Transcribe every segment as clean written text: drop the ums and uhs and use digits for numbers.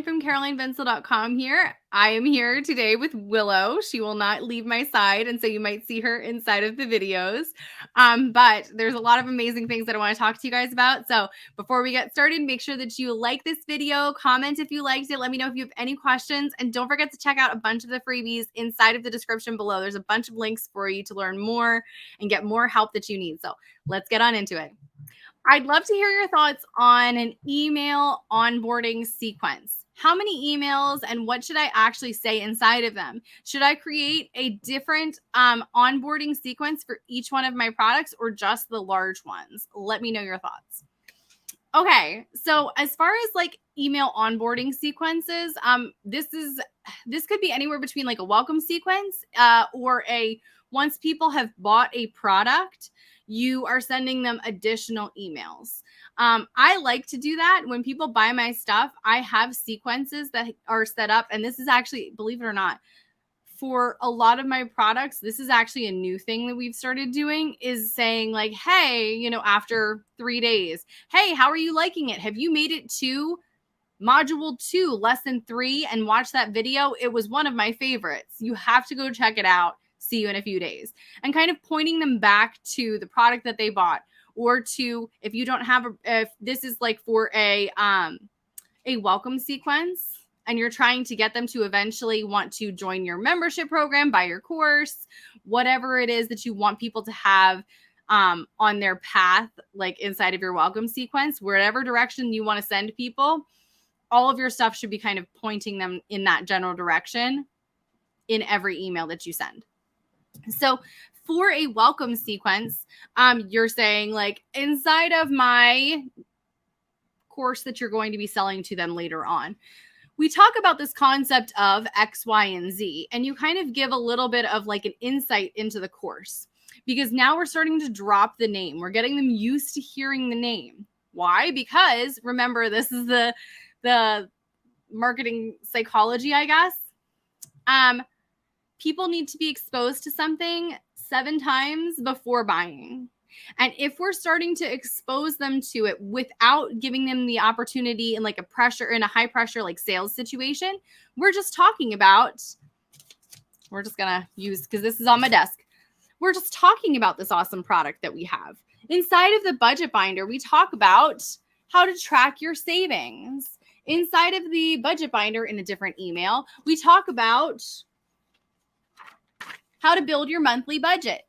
Caroline from CarolineVinsel.com here. I am here today with Willow. She will not leave my side, and so you might see her inside of the videos. But there's a lot of amazing things that I want to talk to you guys about. So before we get started, make sure that you like this video, comment if you liked it, let me know if you have any questions, and don't forget to check out a bunch of the freebies inside of the description below. There's a bunch of links for you to learn more and get more help that you need. So let's get on into it. I'd love to hear your thoughts on an email onboarding sequence. How many emails and what should I actually say inside of them? Should I create a different onboarding sequence for each one of my products or just the large ones? Let me know your thoughts. Okay, so as far as like email onboarding sequences, this could be anywhere between like a welcome sequence or a once people have bought a product, you are sending them additional emails. I like to do that when people buy my stuff. I have sequences that are set up, and this is actually, believe it or not, for a lot of my products, this is actually a new thing that we've started doing, is saying like, hey, you know, after 3 days, hey, how are you liking it? Have you made it to module 2, lesson 3, and watch that video? It was one of my favorites. You have to go check it out. See you in a few days. And kind of pointing them back to the product that they bought, or to, if you don't have if this is like for a welcome sequence, and you're trying to get them to eventually want to join your membership program, buy your course, whatever it is that you want people to have on their path, like inside of your welcome sequence, wherever direction you want to send people, all of your stuff should be kind of pointing them in that general direction in every email that you send. So for a welcome sequence, you're saying like, inside of my course that you're going to be selling to them later on, we talk about this concept of X, Y, and Z, and you kind of give a little bit of like an insight into the course, because now we're starting to drop the name. We're getting them used to hearing the name. Why? Because remember, this is the marketing psychology, I guess. People need to be exposed to something 7 times before buying. And if we're starting to expose them to it without giving them the opportunity in like in a high pressure, like sales situation, we're just talking about, we're just going to use, because this is on my desk, we're just talking about this awesome product that we have. Inside of the budget binder, we talk about how to track your savings. Inside of the budget binder, in a different email, we talk about how to build your monthly budget.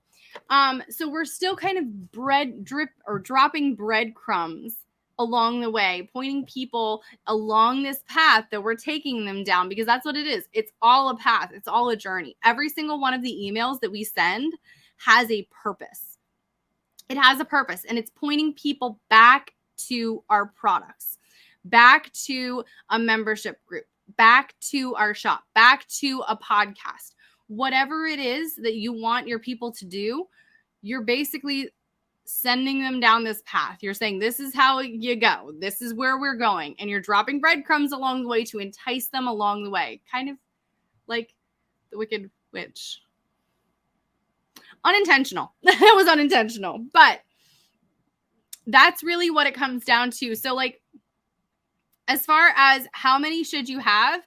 So we're still kind of dropping breadcrumbs along the way, pointing people along this path that we're taking them down, because that's what it is. It's all a path. It's all a journey. Every single one of the emails that we send has a purpose. It has a purpose, and it's pointing people back to our products, back to a membership group, back to our shop, back to a podcast. Whatever it is that you want your people to do, you're basically sending them down this path. You're saying, this is how you go. This is where we're going. And you're dropping breadcrumbs along the way to entice them along the way. Kind of like the Wicked Witch. Unintentional. That was unintentional. But that's really what it comes down to. So like, as far as how many should you have,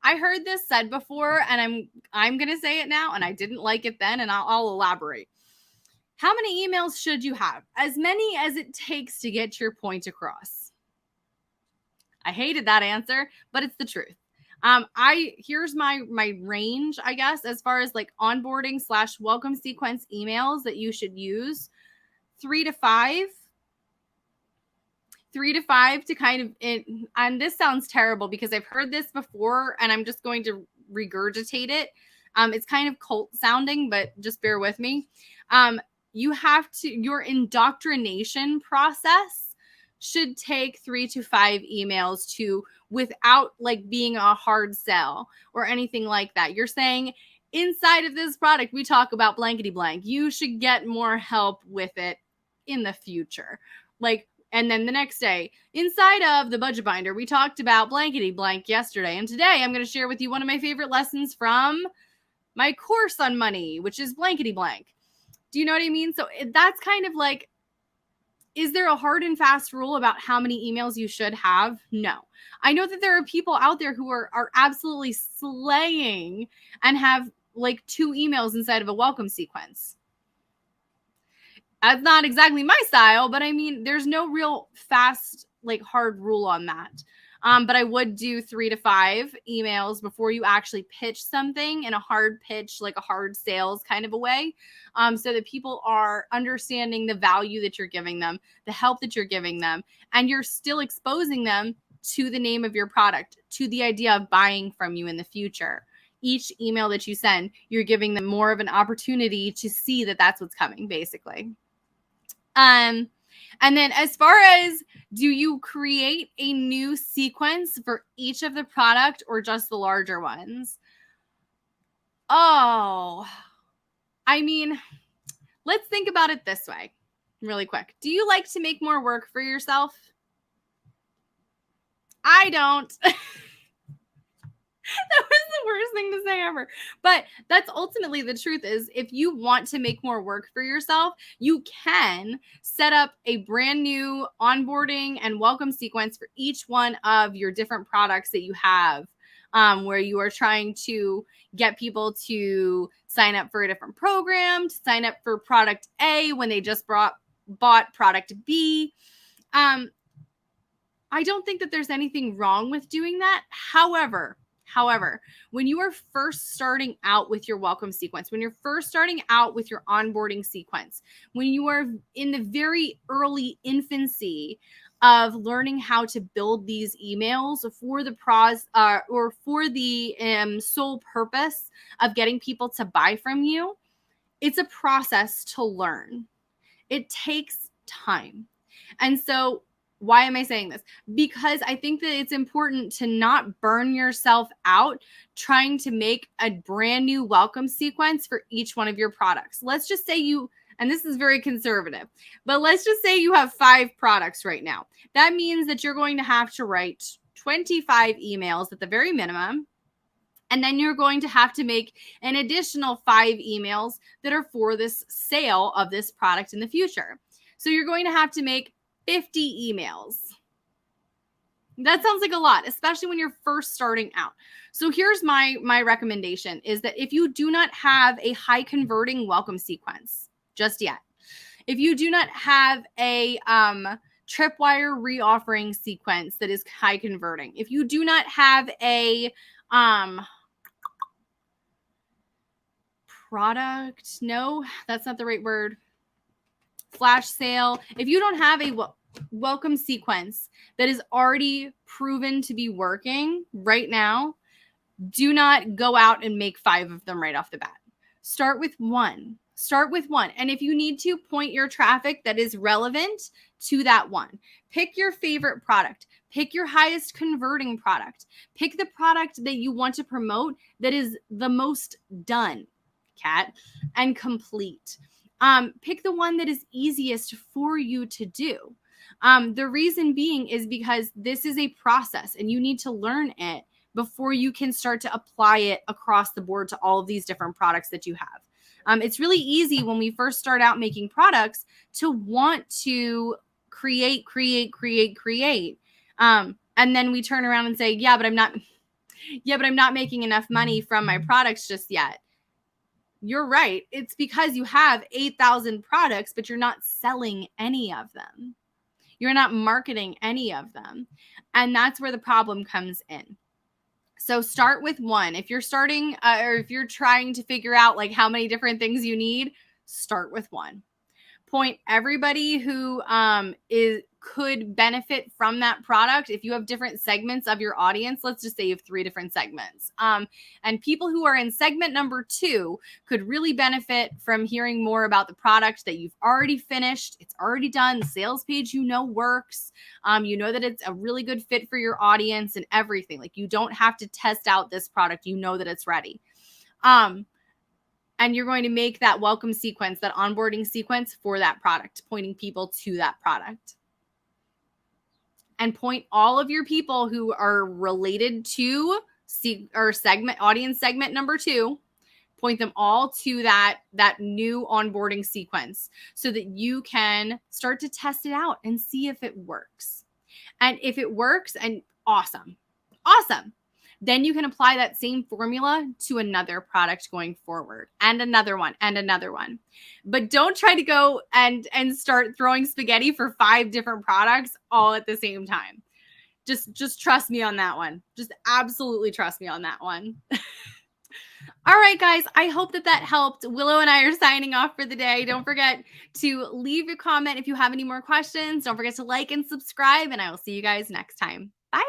I heard this said before, and I'm going to say it now, and I didn't like it then, and I'll elaborate. How many emails should you have? As many as it takes to get your point across. I hated that answer, but it's the truth. Here's my range, I guess, as far as like onboarding / welcome sequence emails that you should use. 3 to 5. 3 to 5 to kind of, and this sounds terrible because I've heard this before and I'm just going to regurgitate it. It's kind of cult sounding, but just bear with me. Your indoctrination process should take 3 to 5 emails without like being a hard sell or anything like that. You're saying, inside of this product, we talk about blankety blank. You should get more help with it in the future. And then the next day, inside of the budget binder, we talked about blankety blank yesterday. And today I'm going to share with you one of my favorite lessons from my course on money, which is blankety blank. Do you know what I mean? So that's kind of like, Is there a hard and fast rule about how many emails you should have? No. I know that there are people out there who are absolutely slaying and have like 2 emails inside of a welcome sequence. That's not exactly my style, but I mean, there's no real fast, like hard rule on that. But I would do 3 to 5 emails before you actually pitch something in a hard pitch, like a hard sales kind of a way, so that people are understanding the value that you're giving them, the help that you're giving them, and you're still exposing them to the name of your product, to the idea of buying from you in the future. Each email that you send, you're giving them more of an opportunity to see that that's what's coming, basically. And then as far as, do you create a new sequence for each of the product or just the larger ones? Oh, I mean, let's think about it this way really quick. Do you like to make more work for yourself? I don't. That was the worst thing to say ever. But that's ultimately the truth is, if you want to make more work for yourself, you can set up a brand new onboarding and welcome sequence for each one of your different products that you have, where you are trying to get people to sign up for a different program, to sign up for product A when they just bought product B. I don't think that there's anything wrong with doing that. However, when you are first starting out with your welcome sequence, when you're first starting out with your onboarding sequence, when you are in the very early infancy of learning how to build these emails for the or for the sole purpose of getting people to buy from you, it's a process to learn. It takes time. And so why am I saying this? Because I think that it's important to not burn yourself out trying to make a brand new welcome sequence for each one of your products. Let's just say and this is very conservative, but let's just say you have 5 products right now. That means that you're going to have to write 25 emails at the very minimum. And then you're going to have to make an additional 5 emails that are for this sale of this product in the future. So you're going to have to make 50 emails. That sounds like a lot, especially when you're first starting out. So here's my recommendation is that if you do not have a high converting welcome sequence just yet, if you do not have a tripwire reoffering sequence that is high converting, if you do not have a product, no, that's not the right word, flash sale, if you don't have a welcome sequence that is already proven to be working right now, do not go out and make 5 of them right off the bat. Start with one. And if you need to, point your traffic that is relevant to that one. Pick your favorite product. Pick your highest converting product. Pick the product that you want to promote that is the most done, and complete. Pick the one that is easiest for you to do. The reason being is because this is a process and you need to learn it before you can start to apply it across the board to all of these different products that you have. It's really easy when we first start out making products to want to create. And then we turn around and say, yeah, but I'm not making enough money from my products just yet. You're right. It's because you have 8,000 products, but you're not selling any of them. You're not marketing any of them. And that's where the problem comes in. So start with one. If you're starting or if you're trying to figure out like how many different things you need, start with one. Point everybody who could benefit from that product. If you have different segments of your audience, let's just say you have 3 different segments. And people who are in segment number 2 could really benefit from hearing more about the product that you've already finished. It's already done. The sales page, works. You know that it's a really good fit for your audience and everything. Like you don't have to test out this product. You know that it's ready. And you're going to make that welcome sequence, that onboarding sequence for that product, pointing people to that product. And point all of your people who are related to audience segment number 2 point them all to that new onboarding sequence so that you can start to test it out and see if it works. And if it works, and awesome, then you can apply that same formula to another product going forward, and another one, and another one. But don't try to go and start throwing spaghetti for 5 different products all at the same time. Just trust me on that one. Just absolutely trust me on that one. All right, guys, I hope that helped. Willow and I are signing off for the day. Don't forget to leave a comment if you have any more questions. Don't forget to like and subscribe, and I will see you guys next time. Bye.